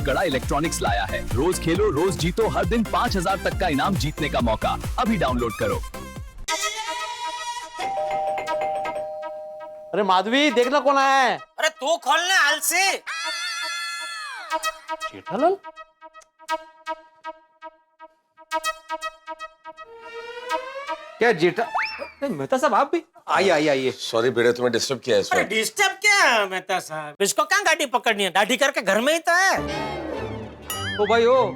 गड़ा इलेक्ट्रॉनिक्स लाया है। रोज खेलो रोज जीतो, हर दिन 5,000 तक का इनाम जीतने का मौका। अभी डाउनलोड करो। अरे माधवी, देखना कौन आया है। अरे तू खोलने आलसी। जेठालाल, क्या जेठा मेहता साहब आप भी आइए आइए आइए। सॉरी बेटे, तुम्हें डिस्टर्ब किया अरे इसमें। डिस्टर्ब क्या है मेहता साहब, इसको क्या गाड़ी पकड़नी है, दाढ़ी करके घर में ही तो है। ओ भाई ओ,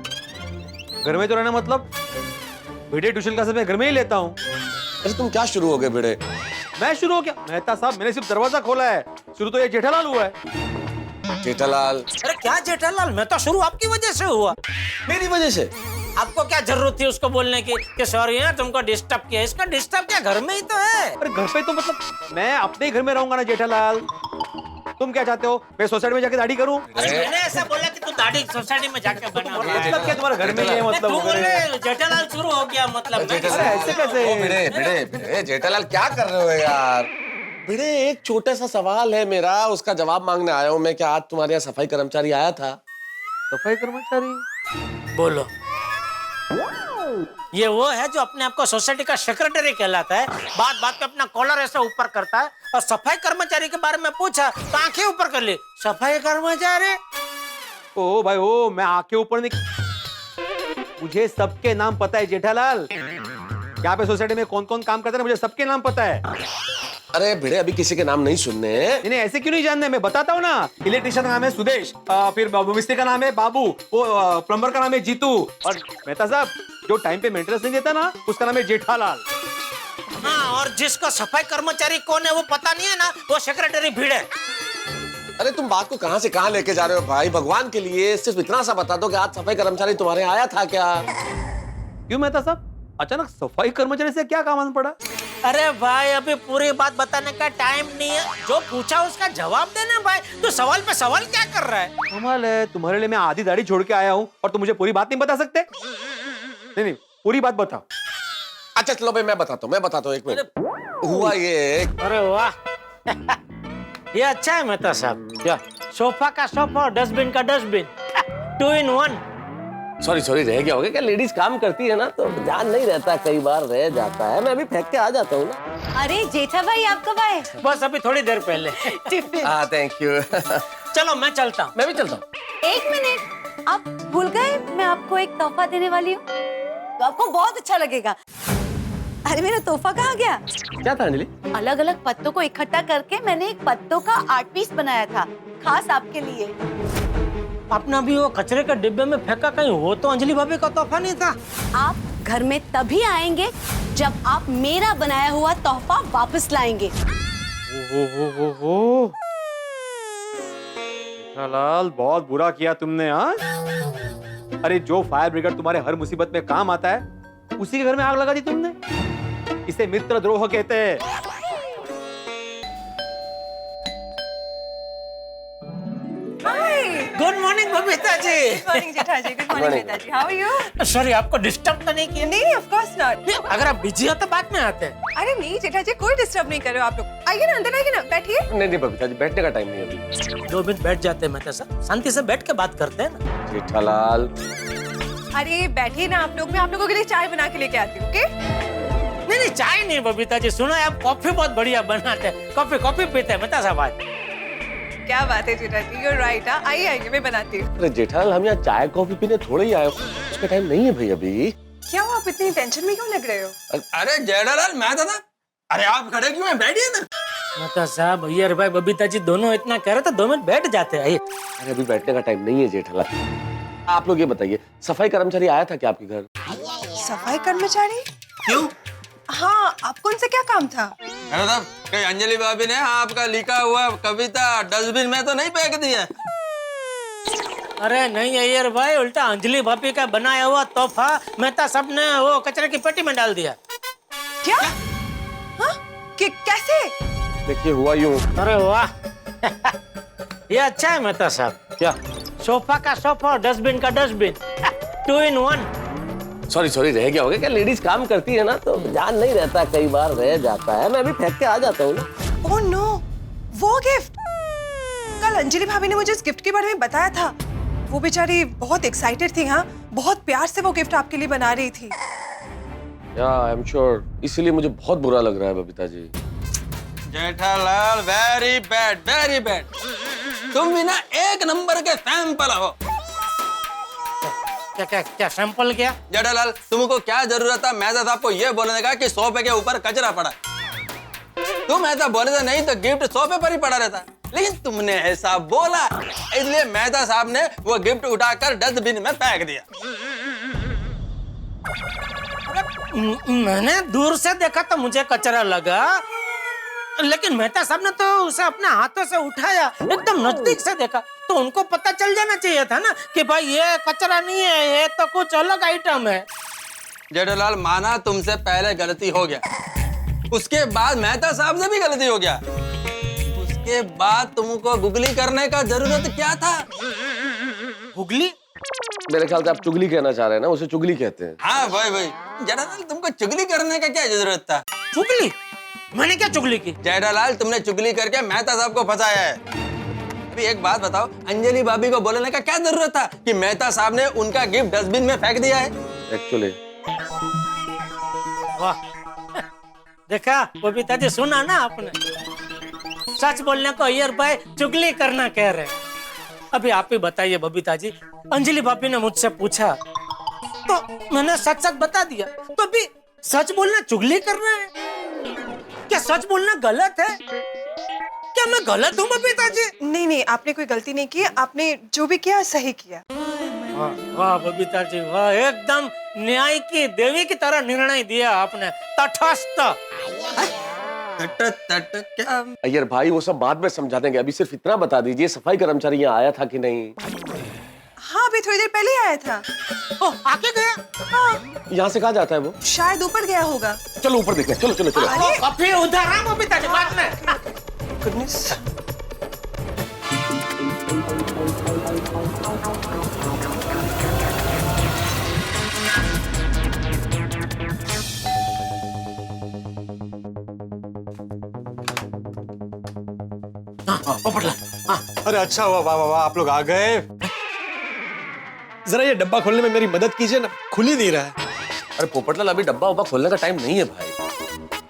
घर में तो रहना मतलब बेटे ट्यूशन क्लास में घर में ही लेता हूँ। अरे तुम क्या शुरू हो गए बेटे? मैं शुरू हो गया? मेहता साहब मैंने सिर्फ दरवाजा खोला है, शुरू तो ये जेठालाल हुआ है। जेठालाल? अरे क्या जेठालाल, मैं तो शुरू आपकी वजह से हुआ। मेरी वजह से? आपको क्या जरूरत थी उसको बोलने की कि सॉरी है तुमको डिस्टर्ब किया। इसका डिस्टर्ब क्या, घर में ही तो है। अरे घर पे तो मतलब मैं अपने ही घर में रहूंगा ना जेठालाल। तुम क्या चाहते हो, मैं सोसाइटी में जाके दाढ़ी करूं? अरे मैंने ऐसा बोला कि तू दाढ़ी सोसाइटी में जाके बना। मतलब क्या तुम्हारा घर में ही है मतलब? तू बोले जेठालाल शुरू हो गया मतलब। अरे ऐसे कैसे? ओ बेटे बेटे बेटे, जेठालाल क्या कर रहे हो यार? बेटे एक छोटा सा सवाल है मेरा, उसका जवाब मांगने आया हूँ मैं। क्या आज तुम्हारे यहाँ सफाई कर्मचारी आया था? सफाई कर्मचारी? बोलो। ये वो है जो अपने आप को सोसाइटी का सेक्रेटरी कहलाता है, बात बात पे अपना कॉलर ऐसा ऊपर करता है, और सफाई कर्मचारी के बारे में पूछा तो आंखें ऊपर कर ली। सफाई कर्मचारी? ओ भाई ओ, मैं आंखें ऊपर नहीं, मुझे सबके नाम पता है जेठालाल। यहाँ पे सोसाइटी में कौन कौन काम करता है मुझे सबके नाम पता है। अरे बेटे अभी किसी के नाम नहीं सुनने हैं। नहीं ऐसे क्यों नहीं जानते, मैं बताता हूँ ना। इलेक्ट्रिशियन का नाम है सुदेश, फिर मिस्त्री का नाम है बाबू, वो प्लम्बर का नाम है जीतू, और मेहता साहब जो टाइम पे मेंटेनेंस नहीं देता ना उसका नाम है जेठालाल। हाँ, और जिसको सफाई कर्मचारी कौन है वो पता नहीं है ना, वो सेक्रेटरी भीड़ है। अरे तुम बात को कहां से कहां लेके जा रहे हो भाई? भगवान के लिए सिर्फ इतना सा बता दो कि आज सफाई कर्मचारी तुम्हारे आया था क्या? क्यों मेहता साहब, अचानक सफाई कर्मचारी से क्या काम आना पड़ा? अरे भाई अभी पूरी बात बताने का टाइम नहीं है, जो पूछा उसका जवाब देना भाई। तो सवाल पे सवाल क्या कर रहा है? कमाल है, तुम्हारे लिए मैं आधी दाढ़ी छोड़ के आया हूँ और तुम मुझे पूरी बात नहीं बता सकते? नहीं पूरी बात बताओ। अच्छा चलो भाई मैं बताता हूँ एक मिनट। हुआ ये, अरे वाह ये अच्छा है मेहता साहब। क्या? सोफा का सोफा और डस्टबिन का डस्टबिन, 2 in 1। सॉरी रह गया होगा क्या? लेडीज काम करती है ना तो ध्यान नहीं रहता, कई बार रह जाता है। मैं अभी फेंक के आ जाता हूँ ना। अरे जेठा भाई आप कब आए? बस अभी थोड़ी देर पहले। हाँ थैंक यू। चलो मैं चलता हूँ। मैं भी चलता हूँ। एक मिनट, आप भूल गए मैं आपको एक तोहफा देने वाली हूँ, तो आपको बहुत अच्छा लगेगा। अरे मेरा तोहफा कहाँ गया? क्या था अंजलि? अलग अलग पत्तों को इकट्ठा करके मैंने एक पत्तों का आर्ट पीस बनाया था, खास आपके लिए। अपना भी वो कचरे के डिब्बे में फेंका कहीं, वो तो अंजलि भाभी का तोहफा नहीं था। आप घर में तभी आएंगे जब आप मेरा बनाया हुआ तोहफा वापस लाएंगे। जेठालाल बहुत बुरा किया तुमने। हाँ, अरे जो फायर ब्रिगेड तुम्हारे हर मुसीबत में काम आता है उसी के घर में आग लगा दी तुमने। इसे मित्रद्रोह कहते हैं। Good morning Babita ji. Good morning, Jethaji. Good morning, नेताजी. How are you? सॉरी आपको डिस्टर्ब तो नहीं किया? नहीं, of course not. अगर आप बिजी हो तो बाद में आते हैं। अरे नहीं जेठाजी, कोई डिस्टर्ब नहीं कर रहे हो आप लोग। आइए ना अंदर, आइए ना, बैठिए। नहीं बबीता जी, बैठने का टाइम नहीं है अभी। 2 मिनट बैठ जाते हैं मेहता साहब, शांति से बैठ के बात करते हैं ना। जेठालाल अरे बैठिए ना आप लोग, मैं आप लोगों के लिए चाय बना के लेके आती हूँ, ओके? नहीं चाय नहीं बबीता जी, सुनो आप कॉफी बहुत बढ़िया बनाते हैं। कॉफी पीते हैं मेहता साहब आज। क्या बात है जेठाजी, you're right. आइए मैं बनाती हूँ। अरे जेठालाल हम यहाँ चाय कॉफी पीने थोड़े ही आए हो, उसका टाइम नहीं है भाई अभी। क्या हुआ, आप इतनी टेंशन में क्यों लग रहे हो? अरे जेठालाल मैं था। अरे आप खड़े क्यों हैं? बैठिए ना। मेहता साहब भैया भाई बबीता जी दोनों इतना कह रहे थे, 2 मिनट बैठ जाते हैं। आइए। अरे अभी बैठने का टाइम नहीं है जेठालाल। आप लोग ये बताइए, सफाई कर्मचारी आया था क्या आपके घर? सफाई कर्मचारी? क्यों? हाँ, आपको उनसे क्या काम था? अरे साहब कहीं अंजलि भाभी ने आपका लिखा हुआ कविता डस्टबिन में तो नहीं फेंक दिया? अरे नहीं अय्यर भाई, उल्टा अंजलि भाभी का बनाया हुआ तोहफा मेहता साहब ने वो कचरे की पेटी में डाल दिया। क्या? हाँ? कैसे? देखिए हुआ यूं। अरे वाह ये अच्छा है मेहता साहब। क्या? सोफा का सोफा और डस्टबिन का डस्टबिन, 2 in 1। सॉरी रह गया होगा क्या? लेडीज काम करती है ना तो ध्यान नहीं रहता, कई बार रह जाता है। मैं अभी फेंक के आ जाता हूँ ना। ओह नो, वो गिफ्ट! कल अंजलि भाभी ने मुझे इस गिफ्ट के बारे में बताया था, वो बेचारी बहुत एक्साइटेड थी। हाँ, बहुत प्यार से वो गिफ्ट आपके लिए बना रही थी। या आई एम श्योर, इसीलिए मुझे बहुत बुरा लग रहा है Babita ji. Jethalal very bad, very bad. तुम भी ना एक नंबर के सैंपल हो। क्या क्या क्या सैंपल क्या? जेठालाल, तुमको क्या जरूरत था मेहता साहब को ये बोलने का कि सोफे के ऊपर कचरा पड़ा? तुम ऐसा बोले तो नहीं तो गिफ्ट सोफे पर ही पड़ा रहता, लेकिन तुमने ऐसा बोला, इसलिए मेहता साहब ने वो गिफ्ट उठाकर डस्टबिन में फेंक दिया। मैंने दूर से देखा तो मुझे कचरा लगा, लेकिन मेहता साहब ने तो उसे अपने हाथों से उठाया, एकदम नजदीक से देखा, तो उनको पता चल जाना चाहिए था ना कि भाई ये कचरा नहीं है, ये तो कुछ अलग आइटम है। जेठालाल, माना तुमसे पहले गलती हो गया, उसके बाद मेहता साहब से भी गलती हो गया, उसके बाद तुमको गुगली करने का जरूरत क्या था? गुगली? मेरे ख्याल से आप चुगली कहना चाह रहे हैं ना, उसे चुगली कहते हैं। हाँ भाई भाई, जेठालाल तुमको चुगली करने का क्या जरूरत था? चुगली? मैंने क्या चुगली की? जेठालाल, तुमने चुगली करके मेहता साहब को फंसाया है। अभी एक बात बताओ, अंजलि भाभी को बोलने का क्या जरूरत था कि मेहता साहब ने उनका गिफ्ट डस्टबिन में फेंक दिया है? एक्चुअली वाह, देखा बबीता जी, सुना ना आपने, सच बोलने को अय्यर भाई चुगली करना कह रहे हैं। अभी आप ही बताइए बबीता जी, अंजलि भाभी ने मुझसे पूछा तो मैंने सच सच बता दिया, तो अभी सच बोलना चुगली करना है? क्या सच बोलना गलत है? क्या मैं गलत हूँ बबीता जी? नहीं नहीं, आपने कोई गलती नहीं की। आपने जो भी किया सही किया। वाह वाह बबीता जी, वाह, एकदम न्याय की देवी की तरह निर्णय दिया आपने, तटस्थ। तट क्या? अय्यर भाई वो सब बाद में समझा देंगे, अभी सिर्फ इतना बता दीजिए सफाई कर्मचारी यहाँ आया था कि नहीं? हाँ, अभी थोड़ी देर पहले ही आया था। ओ, आके गया? हाँ, यहाँ से कहाँ जाता है वो? शायद ऊपर गया होगा। चलो ऊपर देखते हैं, चलो चलो चलो। अरे अब फिर उधर है बबीता जी, बाद में। गुडनेस। अरे अच्छा हुआ, वाह वाह वाह, आप लोग आ गए। जरा ये डब्बा खोलने में मेरी मदद कीजिए ना, खुल ही नहीं रहा है। अरे पोपटलाल, अभी डब्बा उब्बा खोलने का टाइम नहीं है भाई।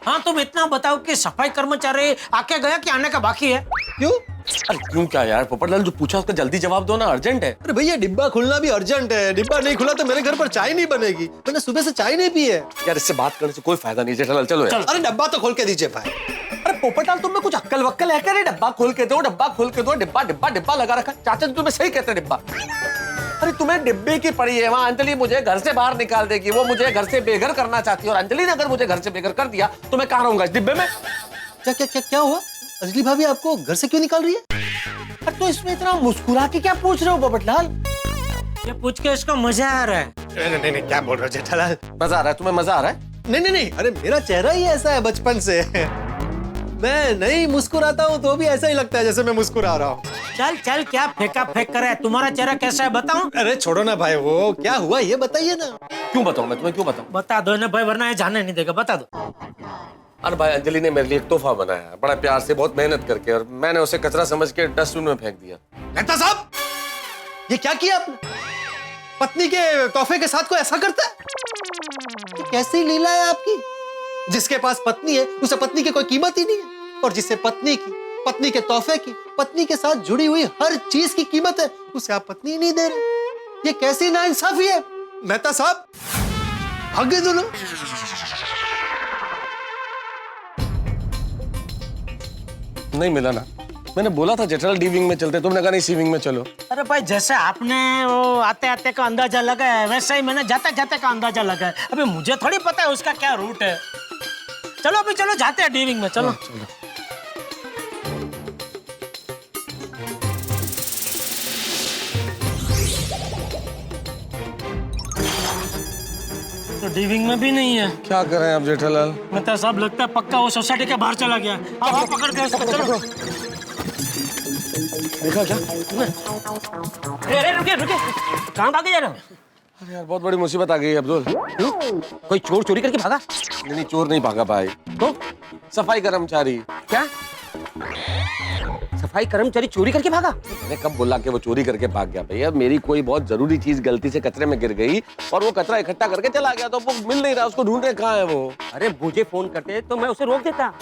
हाँ, तुम इतना बताओ कि सफाई कर्मचारी आके गया कि आने का बाकी है? क्यों? अरे क्यों क्या यार, पोपटलाल जो पूछा उसका जल्दी जवाब दो ना, अर्जेंट है। अरे भैया, डिब्बा खुलना भी अर्जेंट है। डिब्बा नहीं खुला तो मेरे घर पर चाय नहीं बनेगी। मैंने सुबह से चाय नहीं पी है। यार इससे बात करने से कोई फायदा नहीं, जेठालाल चलो यार। अरे डब्बा तो खोल के दीजिए भाई। अरे पोपटलाल, तुम में कुछ अक्कल वक्कल है क्या? रे डब्बा खोल के दो, डब्बा खोल के दो, डिब्बा डिब्बा डिब्बा लगा रखा। चाचा जी तुम्हें सही कहते हैं, डिब्बा। अरे तुम्हें डिब्बे की पड़ी है, वहाँ अंजलि मुझे घर से बाहर निकाल देगी, वो मुझे घर से बेघर करना चाहती है, और अंजलि ने अगर मुझे घर से बेघर कर दिया तो मैं कहाँ रहूंगा, इस डिब्बे में? क्या क्या क्या क्या हुआ? अंजलि भाभी आपको घर से क्यों निकाल रही है? अरे तो इसमें इतना मुस्कुरा के क्या पूछ रहे हो पोपटलाल? ये पूछ के इसको मजा आ रहा है। नहीं नहीं, क्या बोल रहे हो जेठालाल? मजा आ रहा है तुम्हें? मजा आ रहा है? नहीं नहीं नहीं, अरे मेरा चेहरा ही ऐसा है बचपन से। मैं नहीं मुस्कुराता हूँ तो भी ऐसा ही लगता है जैसे मैं मुस्कुरा रहा हूँ। चल चल, क्या फेंका फेंक कर है? तुम्हारा चेहरा कैसा है बताऊं? अरे छोड़ो ना भाई, वो क्या हुआ ये बताइए ना। क्यों बताऊं मैं तुम्हें, क्यों बताऊं? बता दो ना भाई, वरना ये जाने नहीं देगा, बता दो। अरे भाई, अंजलि ने मेरे लिए एक तोहफा बनाया है, बड़ा प्यार से, बहुत मेहनत करके, और मैंने उसे कचरा समझ के डस्टबिन में फेंक दिया। मेहता साहब, ये क्या किया आपने? पत्नी के तोहफे के साथ कोई ऐसा करता है? ये कैसी लीला है आपकी? जिसके पास पत्नी है उसे पत्नी की कोई कीमत ही नहीं है, और जिसे पत्नी की, पत्नी के तोहफे की, पत्नी के साथ जुड़ी हुई हर चीज की कीमत है, उसे आप पत्नी ही नहीं दे रहे। ये कैसी नाइंसाफी है? मेहता साहब, भाग्य दोनों। नहीं मिला ना, मैंने बोला था जेठालाल डी विंग में चलते, तुमने कहा नहीं सी विंग में चलो। अरे भाई, जैसे आपने वो आते आते का अंदाजा लगाया है, वैसे ही मैंने जाते जाते का अंदाजा लगाया। अभी मुझे थोड़ी पता है उसका क्या रूट है। चलो अभी चलो, जाते हैं डी विंग में, चलो। तो डी विंग में भी नहीं है। क्या करें अब जेठालाल? मतलब सब लगता है पक्का वो सोसाइटी के बाहर चला गया। आओ पकड़ के उसको, चलो। देखा क्या? अरे रुके रुके, कहाँ भागे जा रहे हो? अरे यार, बहुत बड़ी मुसीबत आ गई अब्दुल। कोई चोर चोरी करके भागा? नहीं नहीं, चोर नहीं भागा भाई, तो सफाई कर्मचारी। क्या? सफाई कर्मचारी चोरी करके भागा? मैंने कब बोला कि वो चोरी करके भाग गया भैया? मेरी कोई बहुत जरूरी चीज गलती से कचरे में गिर गई और वो कचरा इकट्ठा करके चला गया, तो वो मिल नहीं रहा, उसको ढूंढ रहे कहाँ है वो। अरे मुझे फोन करते तो मैं उसे रोक देता।